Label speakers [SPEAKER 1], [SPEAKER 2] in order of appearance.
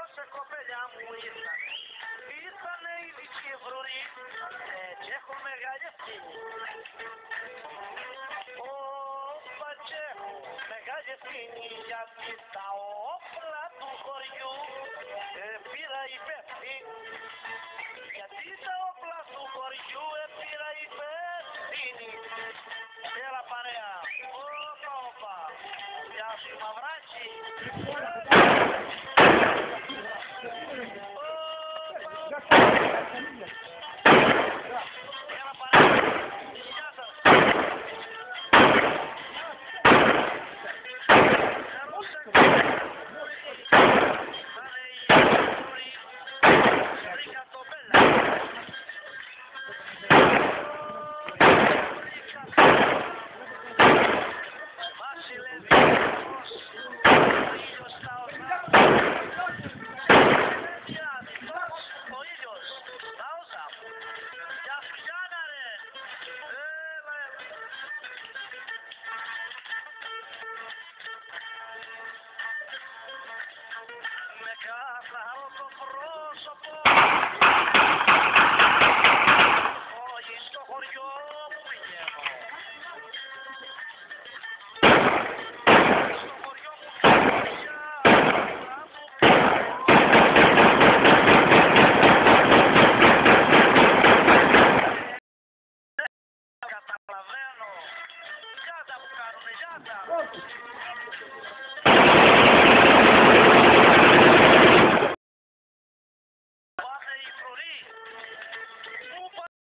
[SPEAKER 1] Όσε κοπέλια μου ήρθανε οι λυκύβρουροι και έχουν μεγάλη ευθύνη. Ο Πατζέχου μεγάλη ευθύνη γιατί τα όπλα του χωριού πήρα υπεύθυνη. Γιατί τα όπλα του χωριού πήρα υπεύθυνη. Έλα παρέα. Όπα. Γεια σου μαυράκι. Όπα.